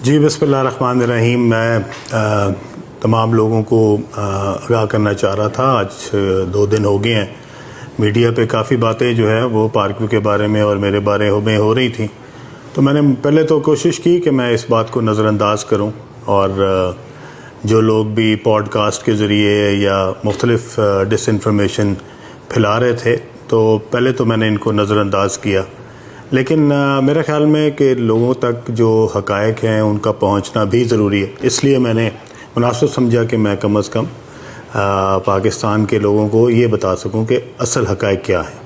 جی بسم اللہ الرحمن الرحیم. میں تمام لوگوں کو آگاہ کرنا چاہ رہا تھا. آج 2 دن ہو گئے ہیں میڈیا پہ کافی باتیں جو ہے وہ پارک ویو کے بارے میں اور میرے بارے میں ہو رہی تھیں. تو میں نے پہلے تو کوشش کی کہ میں اس بات کو نظر انداز کروں، اور جو لوگ بھی پوڈ کاسٹ کے ذریعے یا مختلف ڈس انفارمیشن پھیلا رہے تھے تو پہلے تو میں نے ان کو نظر انداز کیا، لیکن میرے خیال میں کہ لوگوں تک جو حقائق ہیں ان کا پہنچنا بھی ضروری ہے. اس لیے میں نے مناسب سمجھا کہ میں کم از کم پاکستان کے لوگوں کو یہ بتا سکوں کہ اصل حقائق کیا ہیں.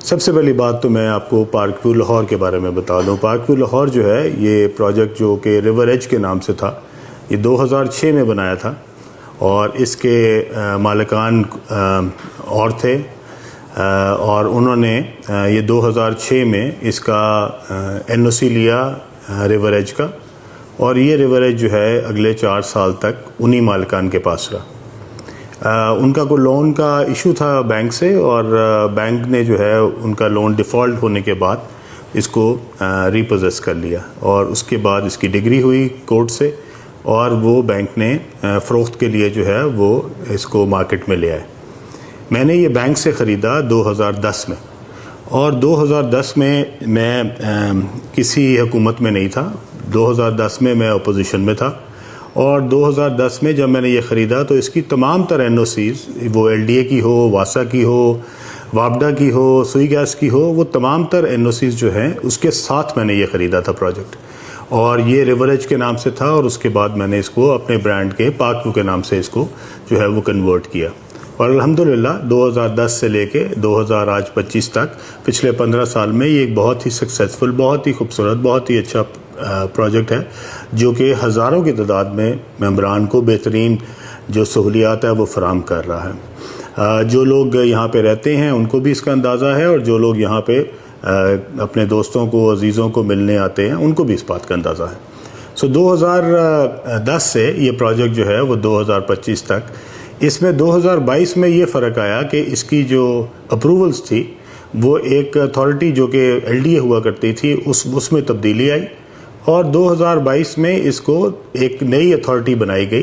سب سے پہلی بات تو میں آپ کو پارک ویو لاہور کے بارے میں بتا دوں. پارک ویو لاہور جو ہے یہ پروجیکٹ جو کہ ریور ایج کے نام سے تھا، یہ 2006 میں بنایا تھا، اور اس کے مالکان اور تھے، اور انہوں نے یہ 2006 میں اس کا NOC لیا ریور ایج کا، اور یہ ریور ایج جو ہے اگلے 4 سال تک انہی مالکان کے پاس رہا. ان کا کوئی لون کا ایشو تھا بینک سے، اور بینک نے جو ہے ان کا لون ڈیفالٹ ہونے کے بعد اس کو ریپوزیس کر لیا، اور اس کے بعد اس کی ڈگری ہوئی کورٹ سے، اور وہ بینک نے فروخت کے لیے جو ہے وہ اس کو مارکیٹ میں لے آئے. میں نے یہ بینک سے خریدا 2010 میں، اور 2010 میں کسی حکومت میں نہیں تھا. 2010 میں اپوزیشن میں تھا، اور 2010 میں جب میں نے یہ خریدا تو اس کی تمام تر NOCs، وہ LDA کی ہو، واسا کی ہو، وابڈا کی ہو، سوئی گیس کی ہو، وہ تمام تر NOCs جو ہیں اس کے ساتھ میں نے یہ خریدا تھا پروجیکٹ. اور یہ ریور ایج کے نام سے تھا، اور اس کے بعد میں نے اس کو اپنے برانڈ کے پارک ویو کے نام سے اس کو جو ہے وہ کنورٹ کیا. اور الحمدللہ 2010 سے لے کے 2025 تک پچھلے 15 سال میں یہ ایک بہت ہی سکسیزفل، بہت ہی خوبصورت، بہت ہی اچھا پروجیکٹ ہے، جو کہ ہزاروں کی تعداد میں ممبران کو بہترین جو سہولیات ہے وہ فراہم کر رہا ہے. جو لوگ یہاں پہ رہتے ہیں ان کو بھی اس کا اندازہ ہے، اور جو لوگ یہاں پہ اپنے دوستوں کو، عزیزوں کو ملنے آتے ہیں ان کو بھی اس بات کا اندازہ ہے. 2010 سے یہ پروجیکٹ جو ہے وہ 2025 تک، اس میں 2022 میں یہ فرق آیا کہ اس کی جو اپروولز تھی وہ ایک اتھارٹی جو کہ LDA ہوا کرتی تھی اس میں تبدیلی آئی، اور 2022 میں اس کو ایک نئی اتھارٹی بنائی گئی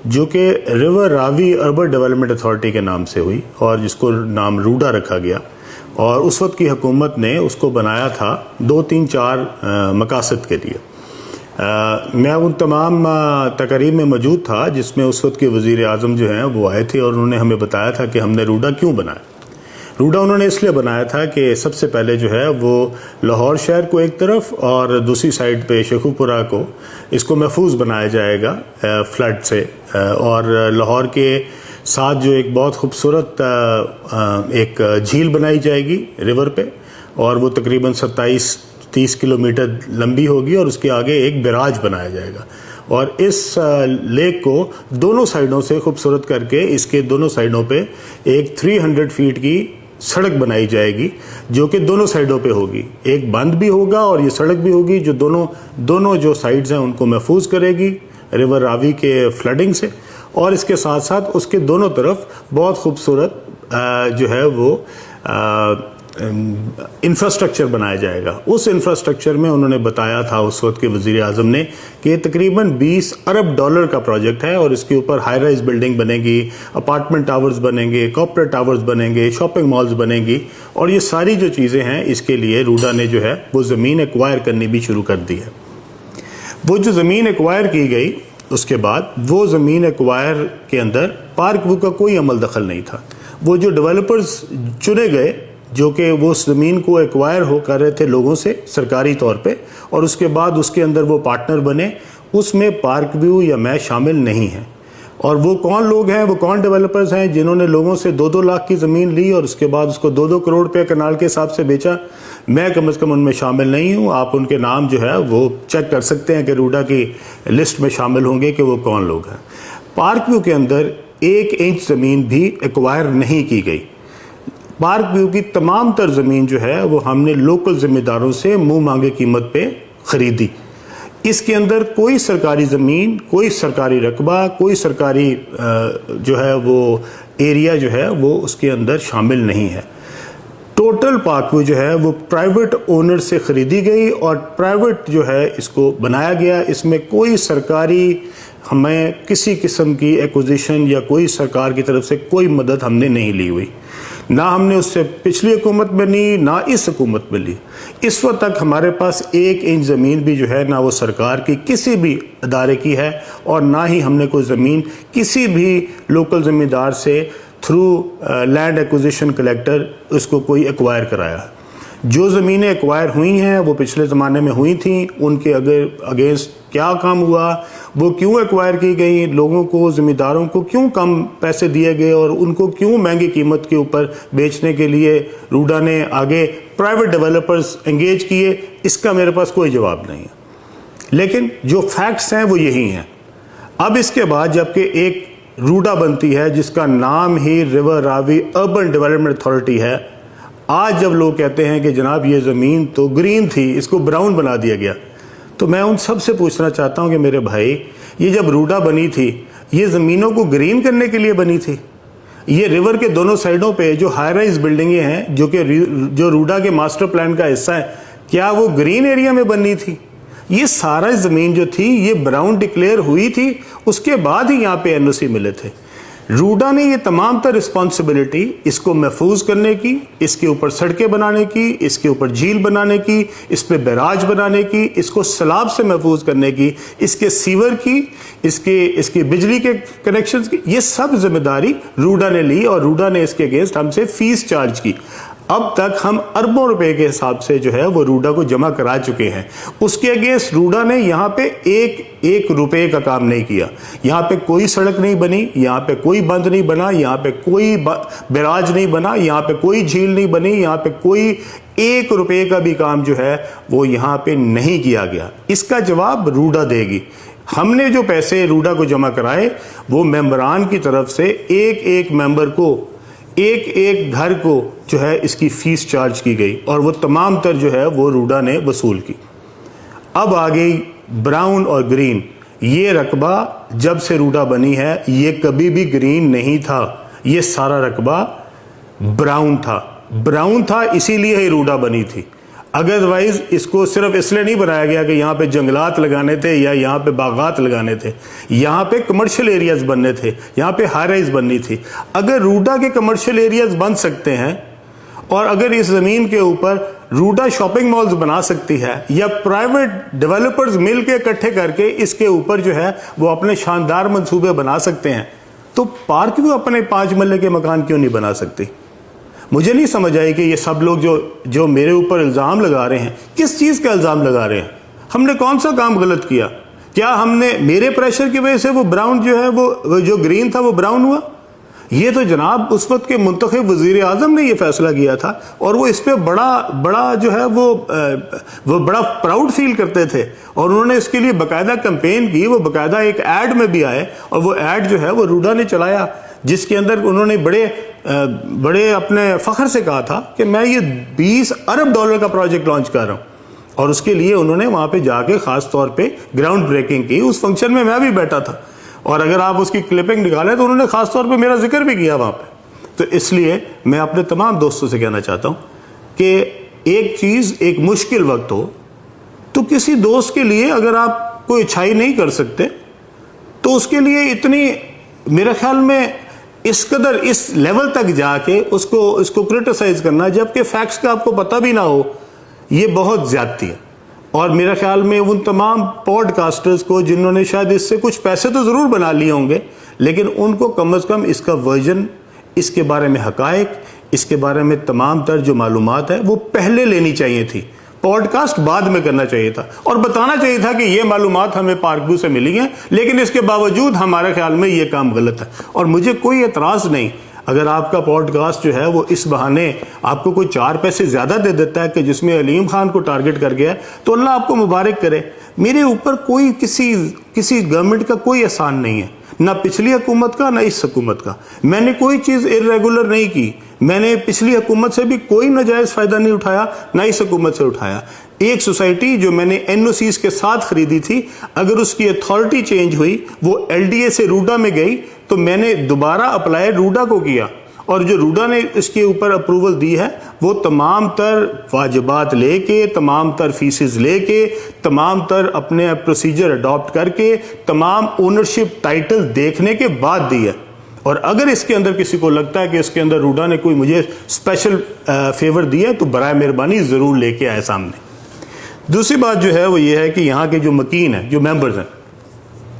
جو کہ ریور راوی اربن ڈیولپمنٹ اتھارٹی کے نام سے ہوئی، اور جس کو نام روڈا رکھا گیا. اور اس وقت کی حکومت نے اس کو بنایا تھا 2 3 4 مقاصد کے لیے. میں ان تمام تقریب میں موجود تھا جس میں اس وقت کے وزیر اعظم جو ہیں وہ آئے تھے، اور انہوں نے ہمیں بتایا تھا کہ ہم نے روڈا کیوں بنایا. روڈا انہوں نے اس لیے بنایا تھا کہ سب سے پہلے جو ہے وہ لاہور شہر کو ایک طرف، اور دوسری سائڈ پہ شیخو پورہ کو، اس کو محفوظ بنایا جائے گا فلڈ سے. اور لاہور کے ساتھ جو ایک بہت خوبصورت ایک جھیل بنائی جائے گی ریور پہ، اور وہ تقریباً 27-30 کلومیٹر لمبی ہوگی، اور اس کے آگے ایک بیراج بنایا جائے گا. اور اس لیک کو دونوں سائڈوں سے خوبصورت کر کے اس کے دونوں سائڈوں پہ ایک 300 فیٹ کی سڑک بنائی جائے گی، جو کہ دونوں سائڈوں پہ ہوگی. ایک بند بھی ہوگا اور یہ سڑک بھی ہوگی جو دونوں جو سائڈز ہیں ان کو محفوظ کرے گی ریور راوی کے فلڈنگ سے. اور اس کے ساتھ ساتھ اس کے دونوں طرف بہت خوبصورت جو ہے وہ انفراسٹرکچر بنایا جائے گا. اس انفراسٹرکچر میں انہوں نے بتایا تھا اس وقت کے وزیر اعظم نے کہ یہ تقریباً $20 ارب کا پروجیکٹ ہے، اور اس کے اوپر ہائی رائز بلڈنگ بنے گی، اپارٹمنٹ ٹاورز بنیں گے، کارپوریٹ ٹاورز بنیں گے، شاپنگ مالز بنیں گی. اور یہ ساری جو چیزیں ہیں اس کے لیے روڈا نے جو ہے وہ زمین ایکوائر کرنی بھی شروع کر دی ہے. وہ جو زمین ایکوائر کی گئی اس کے بعد وہ زمین ایکوائر کے اندر پارک ویو کا کوئی عمل دخل نہیں تھا. وہ جو ڈیولپرز چنے گئے جو کہ وہ اس زمین کو ایکوائر ہو کر رہے تھے لوگوں سے سرکاری طور پہ، اور اس کے بعد اس کے اندر وہ پارٹنر بنے، اس میں پارک ویو یا میں شامل نہیں ہیں. اور وہ کون لوگ ہیں، وہ کون ڈیولپرز ہیں جنہوں نے لوگوں سے 2-2 لاکھ کی زمین لی اور اس کے بعد اس کو 2-2 کروڑ روپے کنال کے حساب سے بیچا؟ میں کم از کم ان میں شامل نہیں ہوں. آپ ان کے نام جو ہے وہ چیک کر سکتے ہیں کہ روڈا کی لسٹ میں شامل ہوں گے کہ وہ کون لوگ ہیں. پارک ویو کے اندر 1 انچ زمین بھی ایکوائر نہیں کی گئی. پارک ویو کی تمام تر زمین جو ہے وہ ہم نے لوکل ذمہ داروں سے منہ مانگے قیمت پہ خریدی. اس کے اندر کوئی سرکاری زمین، کوئی سرکاری رقبہ، کوئی سرکاری جو ہے وہ ایریا جو ہے وہ اس کے اندر شامل نہیں ہے. ٹوٹل پارک ویو جو ہے وہ پرائیویٹ اونر سے خریدی گئی اور پرائیویٹ جو ہے اس کو بنایا گیا. اس میں کوئی سرکاری ہمیں کسی قسم کی ایکوزیشن یا کوئی سرکار کی طرف سے کوئی مدد ہم نے نہیں لی ہوئی. نہ ہم نے اس سے پچھلی حکومت میں لی نہ اس حکومت میں لی. اس وقت تک ہمارے پاس 1 انچ زمین بھی جو ہے نہ وہ سرکار کی کسی بھی ادارے کی ہے اور نہ ہی ہم نے کوئی زمین کسی بھی لوکل زمیندار سے تھرو لینڈ ایکوزیشن کلیکٹر اس کو کوئی ایکوائر کرایا. جو زمینیں ایکوائر ہوئی ہیں وہ پچھلے زمانے میں ہوئی تھیں, ان کے اگینسٹ کیا کام ہوا, وہ کیوں ایکوائر کی گئی, لوگوں کو زمینداروں کو کیوں کم پیسے دیے گئے اور ان کو کیوں مہنگی قیمت کے اوپر بیچنے کے لیے روڈا نے آگے پرائیویٹ ڈیولپرز انگیج کیے, اس کا میرے پاس کوئی جواب نہیں ہے. لیکن جو فیکٹس ہیں وہ یہی ہیں. اب اس کے بعد جبکہ ایک روڈا بنتی ہے جس کا نام ہی ریور راوی اربن ڈیولپمنٹ اتھارٹی ہے, آج جب لوگ کہتے ہیں کہ جناب یہ زمین تو گرین تھی اس کو براؤن بنا دیا گیا, تو میں ان سب سے پوچھنا چاہتا ہوں کہ میرے بھائی یہ جب روڈا بنی تھی یہ زمینوں کو گرین کرنے کے لیے بنی تھی؟ یہ ریور کے دونوں سائڈوں پہ جو ہائی رائز بلڈنگیں ہیں جو روڈا کے ماسٹر پلان کا حصہ ہے, کیا وہ گرین ایریا میں بننی تھی؟ یہ سارا زمین جو تھی یہ براؤن ڈکلیئر ہوئی تھی, اس کے بعد ہی یہاں پہ NOC ملے تھے. روڈا نے یہ تمام تر رسپانسبلٹی اس کو محفوظ کرنے کی, اس کے اوپر سڑکیں بنانے کی, اس کے اوپر جھیل بنانے کی, اس پہ بیراج بنانے کی, اس کو سیلاب سے محفوظ کرنے کی, اس کے سیور کی, اس کے بجلی کے کنیکشنز کی, یہ سب ذمہ داری روڈا نے لی اور روڈا نے اس کے اگینسٹ ہم سے فیس چارج کی. اب تک ہم اربوں روپے کے حساب سے جو ہے وہ روڈا کو جمع کرا چکے ہیں. اس کے اگینسٹ روڈا نے یہاں پہ ایک روپے کا کام نہیں کیا. یہاں پہ کوئی سڑک نہیں بنی, یہاں پہ کوئی بند نہیں بنا, یہاں پہ کوئی بیراج نہیں بنا, یہاں پہ کوئی جھیل نہیں بنی, یہاں پہ کوئی 1 روپے کا بھی کام جو ہے وہ یہاں پہ نہیں کیا گیا. اس کا جواب روڈا دے گی. ہم نے جو پیسے روڈا کو جمع کرائے وہ ممبران کی طرف سے ایک ممبر کو ایک گھر کو جو ہے اس کی فیس چارج کی گئی اور وہ تمام تر جو ہے وہ روڈا نے وصول کی. اب آ گئی براؤن اور گرین. یہ رقبہ جب سے روڈا بنی ہے یہ کبھی بھی گرین نہیں تھا, یہ سارا رقبہ براؤن تھا اسی لیے ہی روڈا بنی تھی. ادروائز اس کو صرف اس لیے نہیں بنایا گیا کہ یہاں پہ جنگلات لگانے تھے یا یہاں پہ باغات لگانے تھے, یہاں پہ کمرشل ایریاز بننے تھے, یہاں پہ ہائی رائز بننی تھی. اگر روڈا کے کمرشل ایریاز بن سکتے ہیں اور اگر اس زمین کے اوپر روڈا شاپنگ مالز بنا سکتی ہے یا پرائیویٹ ڈیولپرز مل کے اکٹھے کر کے اس کے اوپر جو ہے وہ اپنے شاندار منصوبے بنا سکتے ہیں, تو پارک بھی اپنے 5 مرلے کے مکان کیوں نہیں بنا سکتی؟ مجھے نہیں سمجھ آئی کہ یہ سب لوگ جو میرے اوپر الزام لگا رہے ہیں, کس چیز کا الزام لگا رہے ہیں؟ ہم نے کون سا کام غلط کیا؟ کیا ہم نے میرے پریشر کی وجہ سے وہ براؤن جو ہے وہ جو گرین تھا وہ براؤن ہوا؟ یہ تو جناب اس وقت کے منتخب وزیر اعظم نے یہ فیصلہ کیا تھا اور وہ اس پہ بڑا جو ہے وہ بڑا پراؤڈ فیل کرتے تھے اور انہوں نے اس کے لیے باقاعدہ کمپین کی. وہ باقاعدہ ایک ایڈ میں بھی آئے اور وہ ایڈ جو ہے وہ روڈا نے چلایا جس کے اندر انہوں نے بڑے اپنے فخر سے کہا تھا کہ میں یہ $20 ارب کا پروجیکٹ لانچ کر رہا ہوں. اور اس کے لیے انہوں نے وہاں پہ جا کے خاص طور پہ گراؤنڈ بریکنگ کی. اس فنکشن میں بھی بیٹھا تھا اور اگر آپ اس کی کلپنگ نکالیں تو انہوں نے خاص طور پہ میرا ذکر بھی کیا وہاں پہ. تو اس لیے میں اپنے تمام دوستوں سے کہنا چاہتا ہوں کہ ایک چیز ایک مشکل وقت ہو تو کسی دوست کے لیے اگر آپ کوئی اچھائی نہیں کر سکتے تو اس کے لیے اتنی میرے خیال میں اس قدر اس لیول تک جا کے اس کو کرٹیسائز کرنا جبکہ فیکٹس کا آپ کو پتہ بھی نہ ہو, یہ بہت زیادتی ہے. اور میرے خیال میں ان تمام پوڈ کاسٹرز کو جنہوں نے شاید اس سے کچھ پیسے تو ضرور بنا لیے ہوں گے لیکن ان کو کم از کم اس کا ورژن, اس کے بارے میں حقائق, اس کے بارے میں تمام تر جو معلومات ہے وہ پہلے لینی چاہیے تھی. پوڈ کاسٹ بعد میں کرنا چاہیے تھا اور بتانا چاہیے تھا کہ یہ معلومات ہمیں پارک ویو سے ملی ہیں لیکن اس کے باوجود ہمارے خیال میں یہ کام غلط ہے. اور مجھے کوئی اعتراض نہیں اگر آپ کا پوڈ کاسٹ جو ہے وہ اس بہانے آپ کو کوئی 4 پیسے زیادہ دے دیتا ہے کہ جس میں علیم خان کو ٹارگٹ کر گیا تو اللہ آپ کو مبارک کرے. میرے اوپر کوئی کسی گورنمنٹ کا کوئی احسان نہیں ہے, نہ پچھلی حکومت کا نہ اس حکومت کا. میں نے کوئی چیز irregular نہیں کی. میں نے پچھلی حکومت سے بھی کوئی ناجائز فائدہ نہیں اٹھایا نہ اس حکومت سے اٹھایا. ایک سوسائٹی جو میں نے NOCs کے ساتھ خریدی تھی اگر اس کی اتھارٹی چینج ہوئی وہ LDA سے روڈا میں گئی تو میں نے دوبارہ اپلائی روڈا کو کیا اور جو روڈا نے اس کے اوپر اپروول دی ہے وہ تمام تر واجبات لے کے، تمام تر فیسز لے کے، تمام تر اپنے پروسیجر اڈاپٹ کر کے، تمام اونرشپ ٹائٹل دیکھنے کے بعد دی ہے. اور اگر اس کے اندر کسی کو لگتا ہے کہ اس کے اندر روڈا نے کوئی مجھے اسپیشل فیور دیا ہے تو برائے مہربانی ضرور لے کے آئے سامنے. دوسری بات جو ہے وہ یہ ہے کہ یہاں کے جو مکین ہیں، جو ممبرز ہیں،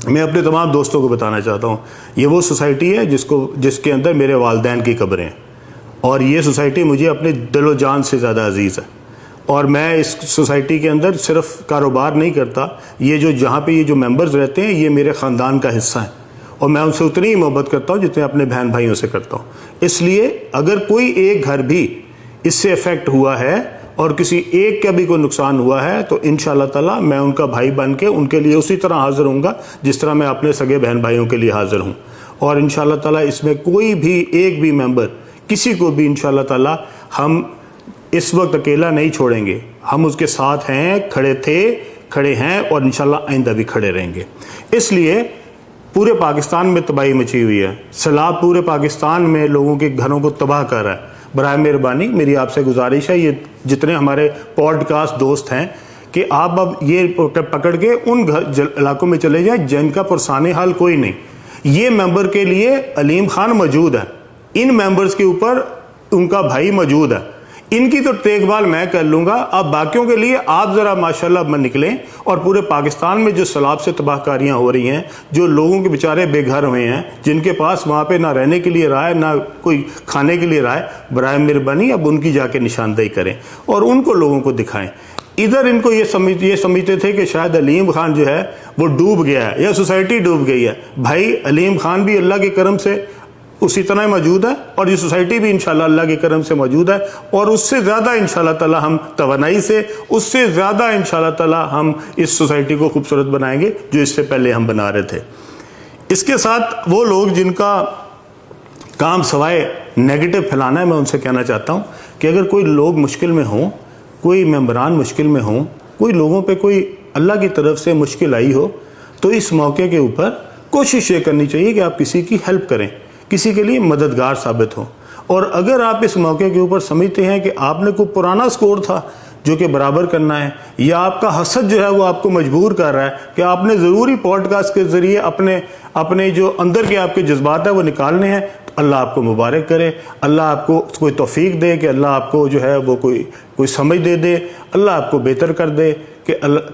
میں اپنے تمام دوستوں کو بتانا چاہتا ہوں یہ وہ سوسائٹی ہے جس کے اندر میرے والدین کی قبریں ہیں، اور یہ سوسائٹی مجھے اپنے دل و جان سے زیادہ عزیز ہے. اور میں اس سوسائٹی کے اندر صرف کاروبار نہیں کرتا، یہ جہاں پہ یہ جو ممبرز رہتے ہیں یہ میرے خاندان کا حصہ ہیں، اور میں ان سے اتنی ہی محبت کرتا ہوں جتنے اپنے بہن بھائیوں سے کرتا ہوں. اس لیے اگر کوئی ایک گھر بھی اس سے افیکٹ ہوا ہے اور کسی ایک کا بھی کوئی نقصان ہوا ہے تو انشاءاللہ تعالیٰ میں ان کا بھائی بن کے ان کے لیے اسی طرح حاضر ہوں گا جس طرح میں اپنے سگے بہن بھائیوں کے لیے حاضر ہوں. اور انشاءاللہ تعالیٰ اس میں کوئی بھی ایک بھی ممبر کسی کو بھی انشاءاللہ تعالیٰ ہم اس وقت اکیلا نہیں چھوڑیں گے. ہم اس کے ساتھ ہیں، کھڑے تھے، کھڑے ہیں، اور انشاءاللہ آئندہ بھی کھڑے رہیں گے. اس لیے پورے پاکستان میں تباہی مچی ہوئی ہے، سیلاب پورے پاکستان میں لوگوں کے گھروں کو تباہ کر رہا ہے. برائے مہربانی میری آپ سے گزارش ہے، یہ جتنے ہمارے پوڈ کاسٹ دوست ہیں کہ آپ اب یہ پکڑ کے ان علاقوں میں چلے جائیں جن کا پرسان حال کوئی نہیں. یہ ممبر کے لیے علیم خان موجود ہے، ان ممبرز کے اوپر ان کا بھائی موجود ہے، ان کی تو دیکھ بھال میں کر لوں گا. اب باقیوں کے لیے آپ ذرا ماشاءاللہ میں نکلیں، اور پورے پاکستان میں جو سیلاب سے تباہ کاریاں ہو رہی ہیں، جو لوگوں کے بیچارے بے گھر ہوئے ہیں، جن کے پاس وہاں پہ نہ رہنے کے لیے رہا ہے نہ کوئی کھانے کے لیے رہا ہے، برائے مہربانی اب ان کی جا کے نشاندہی کریں اور ان کو لوگوں کو دکھائیں. ادھر ان کو یہ سمجھتے تھے کہ شاید علیم خان جو ہے وہ ڈوب گیا ہے یا سوسائٹی ڈوب گئی ہے. بھائی علیم خان بھی اللہ کے کرم سے اسی طرح موجود ہے، اور یہ سوسائٹی بھی انشاءاللہ اللہ کے کرم سے موجود ہے، اور اس سے زیادہ انشاءاللہ تعالی ہم توانائی سے، اس سے زیادہ انشاءاللہ تعالی ہم اس سوسائٹی کو خوبصورت بنائیں گے جو اس سے پہلے ہم بنا رہے تھے. اس کے ساتھ وہ لوگ جن کا کام سوائے نیگیٹو پھیلانا ہے، میں ان سے کہنا چاہتا ہوں کہ اگر کوئی لوگ مشکل میں ہوں، کوئی ممبران مشکل میں ہوں، کوئی لوگوں پہ کوئی اللہ کی طرف سے مشکل آئی ہو، تو اس موقع کے اوپر کوشش یہ کرنی چاہیے کہ آپ کسی کی ہیلپ کریں، کسی کے لیے مددگار ثابت ہو. اور اگر آپ اس موقع کے اوپر سمجھتے ہیں کہ آپ نے کوئی پرانا سکور تھا جو کہ برابر کرنا ہے، یا آپ کا حسد جو ہے وہ آپ کو مجبور کر رہا ہے کہ آپ نے ضروری پوڈ کاسٹ کے ذریعے اپنے جو اندر کے آپ کے جذبات ہیں وہ نکالنے ہیں، تو اللہ آپ کو مبارک کرے، اللہ آپ کو کوئی توفیق دے کہ اللہ آپ کو جو ہے وہ کوئی سمجھ دے، اللہ آپ کو بہتر کر دے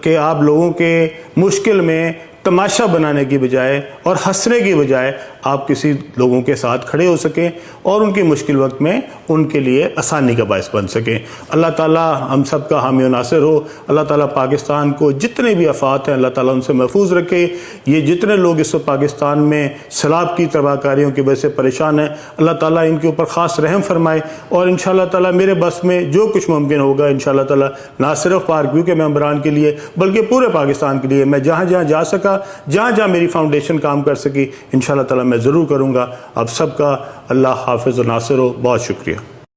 کہ آپ لوگوں کے مشکل میں تماشا بنانے کی بجائے اور ہنسنے کی بجائے آپ کسی لوگوں کے ساتھ کھڑے ہو سکیں اور ان کی مشکل وقت میں ان کے لیے آسانی کا باعث بن سکیں. اللہ تعالیٰ ہم سب کا حامی و ناصر ہو. اللہ تعالیٰ پاکستان کو جتنے بھی آفات ہیں اللہ تعالیٰ ان سے محفوظ رکھے. یہ جتنے لوگ اس وقت پاکستان میں سیلاب کی تباہ کاریوں کی وجہ سے پریشان ہیں، اللہ تعالیٰ ان کے اوپر خاص رحم فرمائے. اور انشاءاللہ تعالیٰ میرے بس میں جو کچھ ممکن ہوگا انشاءاللہ تعالیٰ نہ صرف پارک ویو کے ممبران کے لیے بلکہ پورے پاکستان کے لیے میں جہاں جہاں جا سکا، جہاں جہاں میری فاؤنڈیشن کام کر سکی، انشاءاللہ تعالیٰ میں ضرور کروں گا. آپ سب کا اللہ حافظ و ناصر ہو. بہت شکریہ.